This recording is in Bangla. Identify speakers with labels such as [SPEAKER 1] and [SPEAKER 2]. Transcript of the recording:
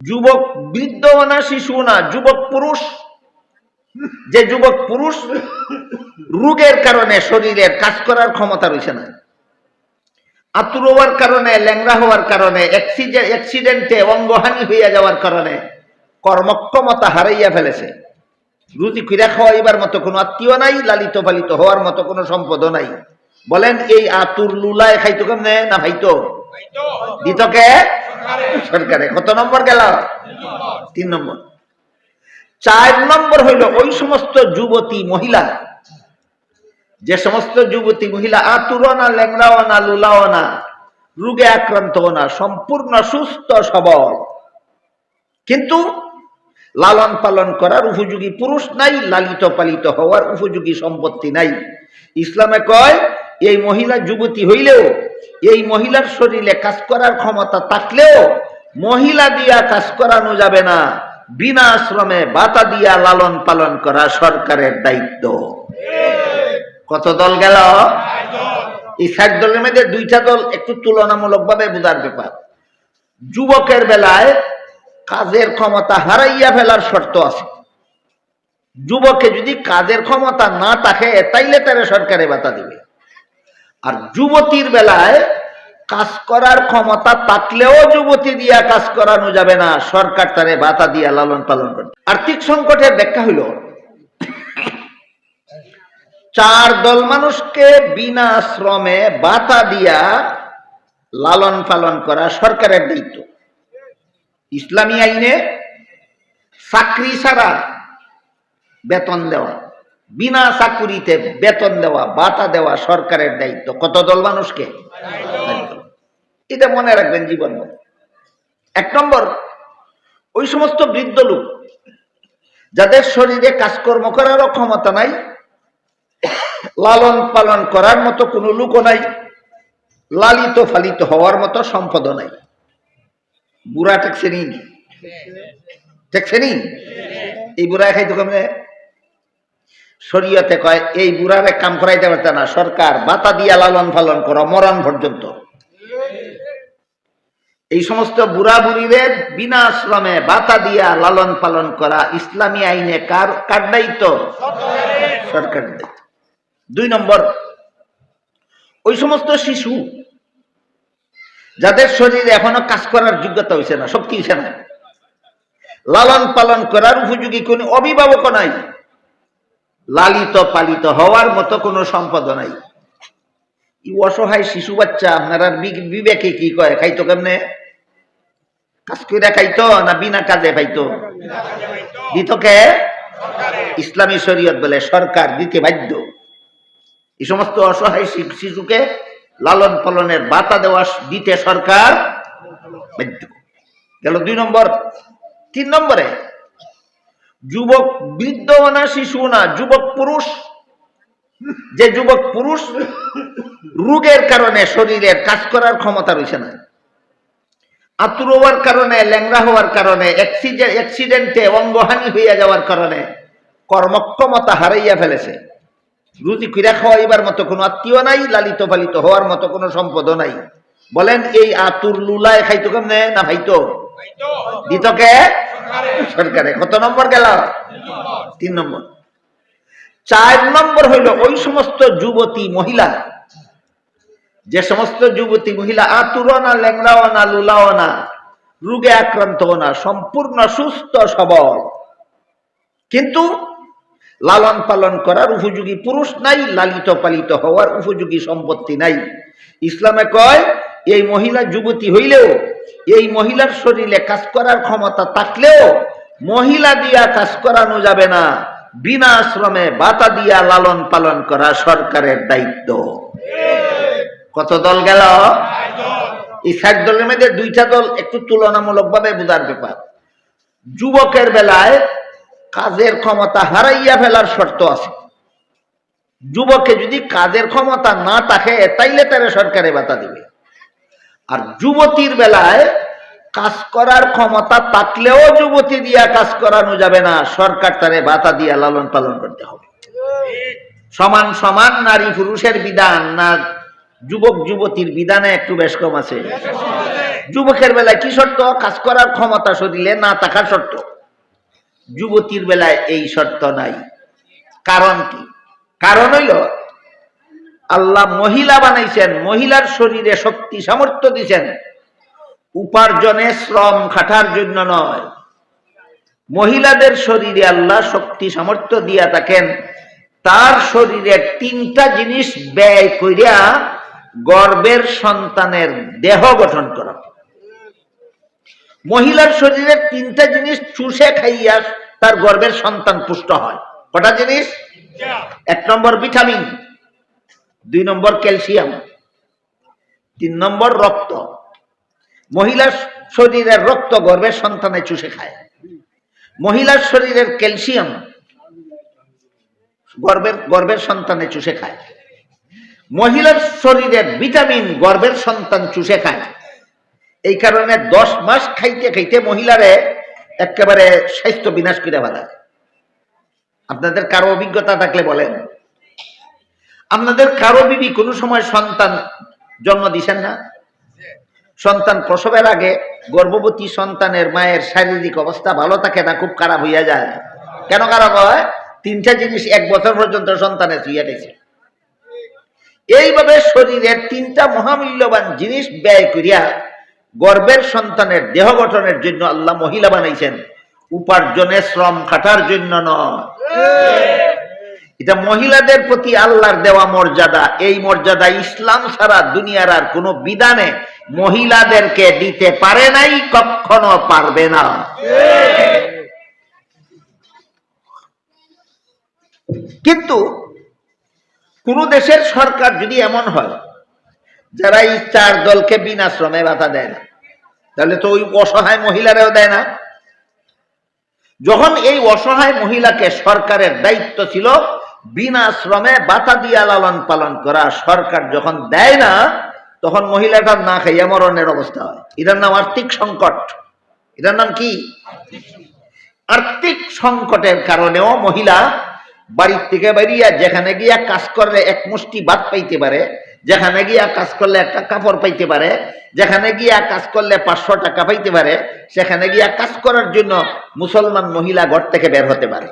[SPEAKER 1] যুবক বৃদ্ধও না, শিশু না, যুবক পুরুষ। যে যুবক পুরুষ রোগের কারণে শরীরের কাজ করার ক্ষমতা রয়েছে না, আতুর হওয়ার কারণে, ল্যাংড়া হওয়ার কারণে, অ্যাক্সিডেন্টে অঙ্গহানি হইয়া যাওয়ার কারণে কর্মক্ষমতা হারাইয়া ফেলেছে। রুজি কইরা খাওয়াইবার মতো কোনো আত্মীয় নাই, লালিত পালিত হওয়ার মতো কোনো সম্পদও নাই। বলেন এই আতুর লুলায় খাইতো কেমনে? না ভাইতো দিত কে? সরকারে। কত নম্বর গেল? 3 নম্বর। 4 নম্বর হইল ওই সমস্ত যুবতী মহিলা, যে সমস্ত যুবতী মহিলা আতুরও না, ল্যাংড়াও না, লুলাও না, রোগে আক্রান্তও না, সম্পূর্ণ সুস্থ সবল, কিন্তু লালন পালন করার উপযোগী পুরুষ নাই, লালিত পালিত হওয়ার উপযোগী সম্পত্তি নাই। ইসলামে কয় এই মহিলা যুবতী হইলেও, এই মহিলার শরীরে কাজ করার ক্ষমতা থাকলেও মহিলা দিয়া কাজ করানো যাবে না, বিনা শ্রমে বাতা দিয়া লালন পালন করা সরকারের দায়িত্ব। কত দল গেল? এই 60 দলের মধ্যে 2টা দল একটু তুলনামূলক ভাবে বোঝার ব্যাপার। যুবকের বেলায় কাজের ক্ষমতা হারাইয়া ফেলার শর্ত আছে। যুবকে যদি কাজের ক্ষমতা না থাকে তাইলে তারা সরকারে ভাতা দিবে। আর যুবতীর বেলায় কাজ করার ক্ষমতা থাকলেও যুবতী দিয়া কাজ করানো যাবে না, সরকার তারে ভাতা দিয়া লালন পালন করবে। আর্থিক সংকটের ব্যাখ্যা হইল 4 দল মানুষকে বিনা শ্রমে ভাতা দিয়া লালন পালন করা সরকারের দায়িত্ব। ইসলামী আইনে চাকরি ছাড়া বেতন দেওয়া, বিনা চাকুরিতে বেতন দেওয়া, ভাতা দেওয়া সরকারের দায়িত্ব। কত দল মানুষকে? এটা মনে রাখবেন জীবন। 1 নম্বর, ওই সমস্ত বৃদ্ধ লোক যাদের শরীরে কাজকর্ম করারও ক্ষমতা নাই, লালন পালন করার মতো কোনো লোকও নাই, লালিত ফালিত হওয়ার মতো সম্পদও নাই। বুড়া টেকছেনি, টেকছেনি। এই বুড়া খাইতো কেমনে? শরীয়তে কয় এই বুড়ারে কাম করাইতে পারতে না, সরকার ভাতা দিয়া লালন পালন করো মরণ পর্যন্ত। এই সমস্ত বুড়া বুড়িদের বিনা শ্রমে ভাতা দিয়া লালন পালন করা ইসলামী আইনে কার দায়িত্ব? সরকারের দায়িত্ব। 2 নম্বর, ওই সমস্ত শিশু যাদের শরীরে এখনো কাজ করার যোগ্যতা হয়েছে না, শক্তি হয়েছে না, লালন পালন করার উপযোগী কোন অভিভাবক নাই, লালিত পালিত হওয়ার মতো কোনো সম্পদ নাই। এই অসহায় শিশু বাচ্চা আপনারা বিবেকে কি কয়? খাইতো কেমনে? কাজ করে খাইতো না বিনা কাজে পাইতো? দিত কে? ইসলামী শরীয়ত বলে সরকার দিতে বাধ্য। এই সমস্ত অসহায় শিশুকে লালন পালনের ভাতা দেওয়া দিতে সরকার বাধ্য। গেল 2 নম্বর। 3 নম্বরে, যুবক বৃদ্ধও না, শিশু না, যুবক পুরুষ। যে যুবক পুরুষ রোগের কারণে শরীরের কাজ করার ক্ষমতা রয়েছে না, আতুর হওয়ার কারণে, ল্যাংড়া হওয়ার কারণে, অ্যাক্সিডেন্টে অঙ্গহানি হইয়া যাওয়ার কারণে কর্মক্ষমতা হারাইয়া ফেলেছে। রুজি কইরা খাওয়াইবার মতো কোনো আত্মীয় নাই, লালিত পালিত হওয়ার মতো কোনো সম্পদও নাই। বলেন এই আতুর লুলায় খাইতো কেমনে? না ভাইতো দিত কে? সরকারে। কত নম্বর গেল? 3 নম্বর। 4 নম্বর হইল ওই সমস্ত যুবতী মহিলা, যে সমস্ত যুবতী মহিলা আতুরও না, ল্যাংড়াও না, লুলাও না, রোগে আক্রান্তও না, সম্পূর্ণ সুস্থ সবল, কিন্তু লালন পালন করার উপযোগী পুরুষ নাই, লালিত পালিত হওয়ার উপযোগী সম্পত্তি নাই। ইসলামে কয় এই মহিলা যুবতী হইলেও, এই মহিলার শরীরে কাজ করার ক্ষমতা থাকলেও মহিলা দিয়া কাজ করানো যাবে না, বিনা শ্রমে ভাতা দিয়া লালন পালন করা সরকারের দায়িত্ব। কত দল গেল? এই 60 দলের মধ্যে 2টা দল একটু তুলনামূলক ভাবে বোঝার ব্যাপার। যুবকের বেলায় কাজের ক্ষমতা হারাইয়া ফেলার শর্ত আছে। যুবকে যদি কাজের ক্ষমতা না থাকে তাইলে তারা সরকারে ভাতা দিবে। আর যুবতীর বেলায় কাজ করার ক্ষমতা থাকলেও যুবতী দিয়া কাজ করানো যাবে না, সরকার তারে ভাতা দিয়া লালন পালন করতে হবে। সমান সমান নারী পুরুষের বিধান না যুবক যুবতীর বিধানে একটু বেশ কম আছে। যুবকের বেলায় কি শর্ত? কাজ করার ক্ষমতা শরীরে না থাকার শর্ত। যুবতীর বেলায় এই শর্ত নাই। কারণ কি? কারণ হইল আল্লাহ মহিলা বানাইছেন, মহিলার শরীরে শক্তি সামর্থ্য দিয়েছেন উপার্জনে শ্রম খাটার জন্য নয়। মহিলাদের শরীরে আল্লাহ শক্তি সামর্থ্য দিয়া থাকেন তার শরীরে তিনটা জিনিস ব্যয় করিয়া গর্ভের সন্তানের দেহ গঠন করা। মহিলার শরীরে তিনটা জিনিস চুষে খাইয়া তার গর্ভের সন্তান পুষ্ট হয়। কটা জিনিস? 1 নম্বর ভিটামিন, 2 নম্বর ক্যালসিয়াম, 3 নম্বর রক্ত। মহিলার শরীরের রক্ত গর্ভের সন্তানে চুষে খায়। মহিলার শরীরের ক্যালসিয়াম গর্ভের সন্তানে চুষে খায়। মহিলার শরীরের ভিটামিন গর্ভের সন্তান চুষে খায়। এই কারণে 10 মাস খাইতে খাইতে মহিলারে একেবারে স্বাস্থ্য বিনাশ করে ফেলে। আপনাদের কারো অভিজ্ঞতা থাকলে বলেন। আপনাদের কারো বিবি কোনো সময় সন্তান জন্ম দিছেন না? সন্তান প্রসবের আগে গর্ভবতী সন্তানের মায়ের শারীরিক অবস্থা ভালো থাকে না, খুব খারাপ হইয়া যায়। কেন খারাপ হয়? 3টা জিনিস 1 বছর পর্যন্ত সন্তানে ছুঁয়ে গেছে। এইভাবে শরীরের 3টা মহামূল্যবান জিনিস ব্যয় করিয়া গর্ভের সন্তানের দেহ গঠনের জন্য আল্লাহ মহিলা বানাইছেন, উপার্জনে শ্রম খাটার জন্য নয়। এটা মহিলাদের প্রতি আল্লাহর দেওয়া মর্যাদা। এই মর্যাদা ইসলাম ছাড়া দুনিয়ার আর কোন বিধানে মহিলাদেরকে দিতে পারে নাই, কখনো পারবে না। কিন্তু কোন দেশের সরকার যদি এমন হয় যারা এই 4 দলকে বিনা শ্রমে ভাতা দেয় না, তাহলে তো ওই অসহায় মহিলারাও দেয় না। যখন এই অসহায় মহিলাকে সরকারের দায়িত্ব ছিল বিনা শ্রমে ভাতা দিয়া লালন পালন করা, সরকার যখন দেয় না তখন মহিলাটার না খাইয়া মরণের অবস্থা হয়। এটার নাম আর্থিক সংকট। এটার নাম কি? আর্থিক সংকটের কারণেও মহিলা বাড়ির থেকে বেরিয়ে যেখানে গিয়া কাজ করলে 1 মুষ্টি ভাত পাইতে পারে, যেখানে গিয়া কাজ করলে একটা কাপড় পাইতে পারে, যেখানে গিয়া কাজ করলে 500 টাকা পাইতে পারে, সেখানে গিয়া কাজ করার জন্য মুসলমান মহিলা ঘর থেকে বের হতে পারে।